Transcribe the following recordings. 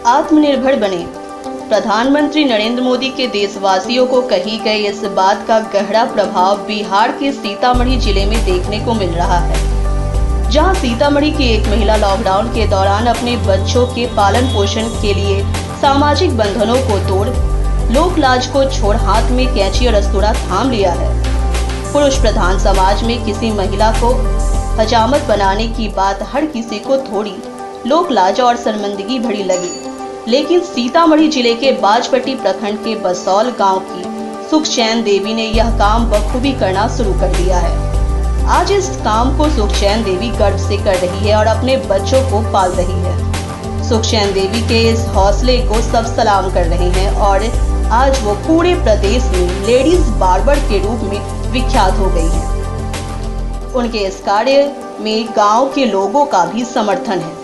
आत्मनिर्भर बने। प्रधानमंत्री नरेंद्र मोदी के देशवासियों को कही गई इस बात का गहरा प्रभाव बिहार के सीतामढ़ी जिले में देखने को मिल रहा है, जहां सीतामढ़ी की एक महिला लॉकडाउन के दौरान अपने बच्चों के पालन पोषण के लिए सामाजिक बंधनों को तोड़ लोक लाज को छोड़ हाथ में कैंची और अस्तूरा थाम लिया है। पुरुष प्रधान समाज में किसी महिला को हजामत बनाने की बात हर किसी को थोड़ी लोक लाज और शर्मिंदगी भरी लगी, लेकिन सीतामढ़ी जिले के बाजपट्टी प्रखंड के बसौल गांव की सुखचैन देवी ने यह काम बखूबी करना शुरू कर दिया है। आज इस काम को सुखचैन देवी गर्व से कर रही है और अपने बच्चों को पाल रही है। सुखचैन देवी के इस हौसले को सब सलाम कर रहे हैं और आज वो पूरे प्रदेश में लेडीज बार्बर के रूप में विख्यात हो गई है। उनके इस कार्य में गांव के लोगों का भी समर्थन है।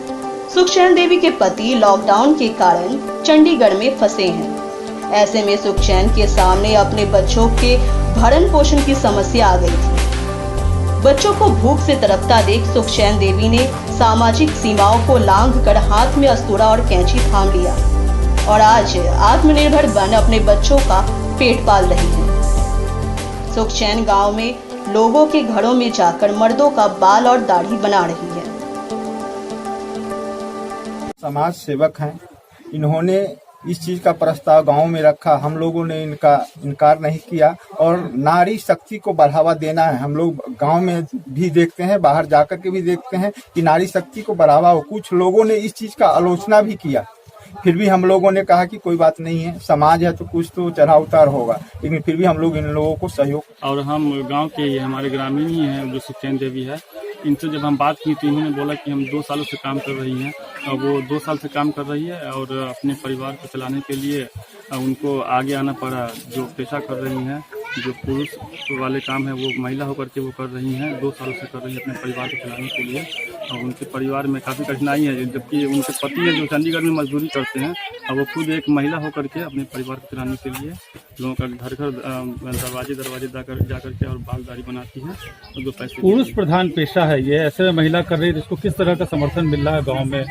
सुखचैन देवी के पति लॉकडाउन के कारण चंडीगढ़ में फंसे हैं। ऐसे में सुखचैन के सामने अपने बच्चों के भरण पोषण की समस्या आ गई थी। बच्चों को भूख से तड़पता देख सुखचैन देवी ने सामाजिक सीमाओं को लांघ कर हाथ में अस्तूरा और कैंची थाम लिया और आज आत्मनिर्भर बन अपने बच्चों का पेट पाल रही है। सुखचैन गांव में लोगों के घरों में जाकर मर्दों का बाल और दाढ़ी बना रही है। समाज सेवक हैं, इन्होंने इस चीज का प्रस्ताव गांव में रखा। हम लोगों ने इनका इनकार नहीं किया और नारी शक्ति को बढ़ावा देना है। हम लोग गांव में भी देखते हैं, बाहर जाकर के भी देखते हैं कि नारी शक्ति को बढ़ावा हो। कुछ लोगों ने इस चीज का आलोचना भी किया, फिर भी हम लोगों ने कहा कि कोई बात नहीं है, समाज है तो कुछ तो चढ़ाव उतार होगा, लेकिन फिर भी हम लोग इन लोगों को सहयोग। और हम गांव के हमारे ग्रामीण ही हैं जो सुखचैन देवी है, इनसे जब हम बात की तो इन्होंने बोला कि हम 2 सालों से काम कर रही हैं और वो 2 साल से काम कर रही है और अपने परिवार को चलाने के लिए उनको आगे आना पड़ा। जो पेशा कर रही हैं, जो पुरुष वाले काम है वो महिला होकर के वो कर रही हैं, 2 सालों से कर रही है अपने परिवार को चलाने के लिए। और उनके परिवार में काफ़ी कठिनाई है, जबकि उनके पति है जो चंडीगढ़ में मजदूरी करते हैं और वो खुद एक महिला होकर के अपने परिवार को चलाने के लिए लोगों का घर घर दरवाजे जाकर के और बालदारी बनाती है और 2 पैसे। पुरुष प्रधान पेशा है ये, ऐसे महिला कर रही है, इसको किस तरह का समर्थन मिल रहा है गाँव में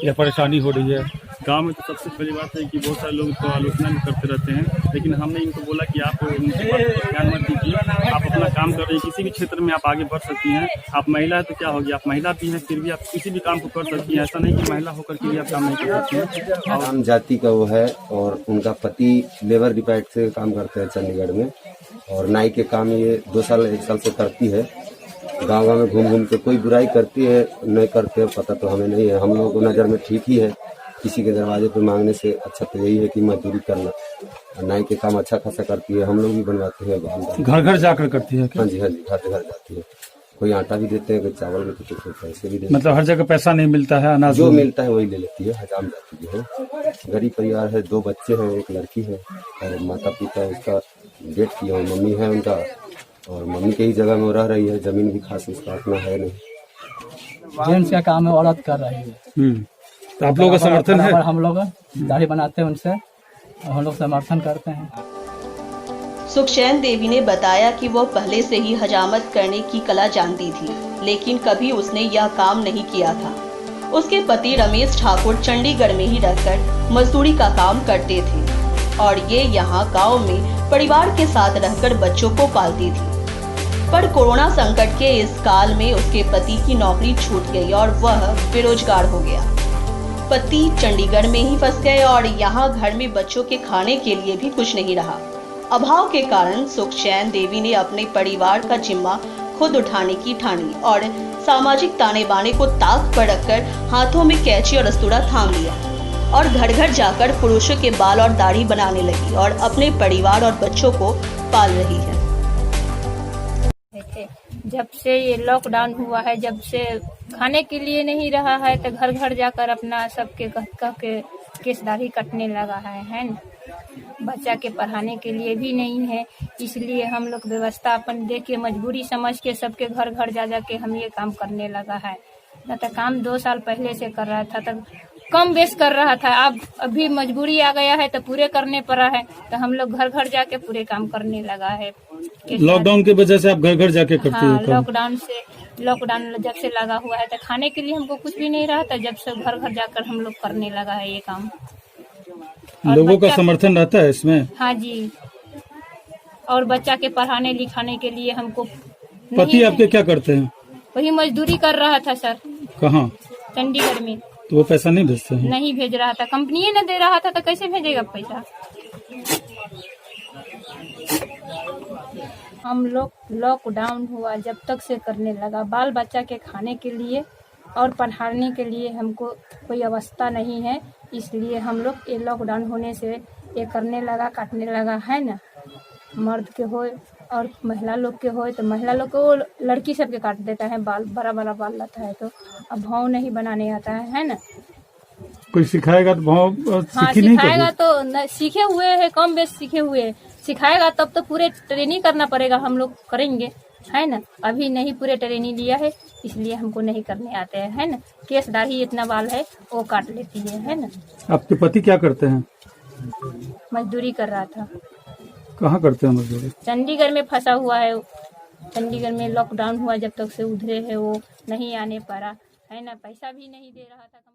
या परेशानी हो रही है? गांव में तो सबसे पहली बात है कि बहुत सारे लोग तो आलोचना भी करते रहते हैं, लेकिन हमने इनको बोला कि आप उनके बात पर ध्यान मत दीजिए, आप अपना काम कर रहे हैं, किसी भी क्षेत्र में आप आगे बढ़ सकती हैं। आप महिला है तो क्या होगी, आप महिला भी हैं फिर भी आप किसी भी काम को कर सकती हैं। ऐसा नहीं कि महिला होकर के भी आप काम नहीं कर सकती हैं। आम जाति का वो है और उनका पति लेबर डिपार्ट से काम करते हैं चंडीगढ़ में और नाई के काम ये 2 साल 1 साल से करती है। गाँव गाँव में घूम घूम के कोई बुराई करती है नहीं करते पता तो हमें नहीं है। हम लोगों को नज़र में ठीक ही है, किसी के दरवाजे पे मांगने से अच्छा तो यही है कि मजदूरी करना। नाई के काम अच्छा खासा करती है, हम लोग भी बनवाते हैं। घर घर जाकर करती है? हाँ जी, घर घर जाती है। कोई आटा भी देते हैं, कोई चावल भी देते हैं, पैसे भी देते हैं। मतलब हर जगह पैसा नहीं मिलता है, अनाज जो मिलता है वही ले लेती है। हजाम जाती है, गरीब परिवार है, 2 बच्चे हैं, 1 लड़की है और माता पिता उसका डेट किया हुआ मम्मी है उनका और मम्मी के ही जगह में रह रही है। जमीन भी खास उसका अपना है नहीं। जेंट्स का काम है, औरत कर रही है। तो आप लोगों का समर्थन है? हम लोग दाढ़ी बनाते हैं उनसे और हम लोग समर्थन करते हैं। सुखचैन देवी ने बताया कि वो पहले से ही हजामत करने की कला जानती थी, लेकिन कभी उसने यह काम नहीं किया था। उसके पति रमेश ठाकुर चंडीगढ़ में ही रहकर मजदूरी का काम करते थे और ये यहाँ गांव में परिवार के साथ रहकर बच्चों को पालती थी। पर कोरोना संकट के इस काल में उसके पति की नौकरी छूट गई और वह बेरोजगार हो गया। पति चंडीगढ़ में ही फंस गए और यहाँ घर में बच्चों के खाने के लिए भी कुछ नहीं रहा। अभाव के कारण सुखचैन देवी ने अपने परिवार का जिम्मा खुद उठाने की ठानी और सामाजिक ताने बाने को ताक पर रखकर हाथों में कैंची और अस्तूरा थाम लिया और घर घर जाकर पुरुषों के बाल और दाढ़ी बनाने लगी और अपने परिवार और बच्चों को पाल रही है। जब से ये लॉकडाउन हुआ है, जब से खाने के लिए नहीं रहा है तो घर घर जाकर अपना सबके कह के केस दाढ़ी कटने लगा है न? बच्चा के पढ़ाने के लिए भी नहीं है, इसलिए हम लोग व्यवस्था अपन देख के मजबूरी समझ के सबके घर घर जा के हम ये काम करने लगा है। न तो काम 2 साल पहले से कर रहा था, तब कम बेस कर रहा था। अब अभी मजबूरी आ गया है तो पूरे करने पड़ा है, तो हम लोग घर घर जाके पूरे काम करने लगा है। लॉकडाउन की वजह से आप घर घर जाके करते हो? लॉकडाउन जब से लगा हुआ है तो खाने के लिए हमको कुछ भी नहीं रहा था, जब से घर घर जाकर हम लोग करने लगा है ये काम। और लोगों का बच्चा- समर्थन रहता है इसमें? हाँ जी, और बच्चा के पढ़ाने लिखाने के लिए हमको पति नहीं- आपके क्या करते हैं? वही मजदूरी कर रहा था सर, कहाँ? चंडीगढ़ में। तो वो पैसा नहीं भेजते हैं? नहीं भेज रहा था, कंपनी ही न दे रहा था तो कैसे भेजेगा पैसा। हम लोग लॉकडाउन हुआ जब तक से करने लगा, बाल बच्चा के खाने के लिए और पढ़ाने के लिए हमको कोई अवस्था नहीं है, इसलिए हम लोग ये लॉकडाउन होने से ये करने लगा, काटने लगा है ना। मर्द के हो और महिला लोग के हो तो महिला लोग को लड़की सबके काट देता है, बाल बड़ा बड़ा बाल लाता है तो अब भाव नहीं बनाने आता है ना। कोई सिखाएगा तो भाव हाँ, सीखी नहीं सिखाएगा कभी? तो सीखे हुए हैं, कम बेस सीखे हुए हैं। सिखाएगा तब तो पूरे ट्रेनिंग करना पड़ेगा, हम लोग करेंगे है ना। अभी नहीं पूरे ट्रेनिंग लिया है, इसलिए हमको नहीं करने आते हैं है ना। केस दाढ़ी इतना बाल है वो काट लेती है ना। आपके पति क्या करते हैं? मजदूरी कर रहा था, कहाँ करते हैं मजदूरी? चंडीगढ़ में फंसा हुआ है। चंडीगढ़ में लॉकडाउन हुआ जब तक से उधरे है, वो नहीं आने पारा है ना, पैसा भी नहीं दे रहा था।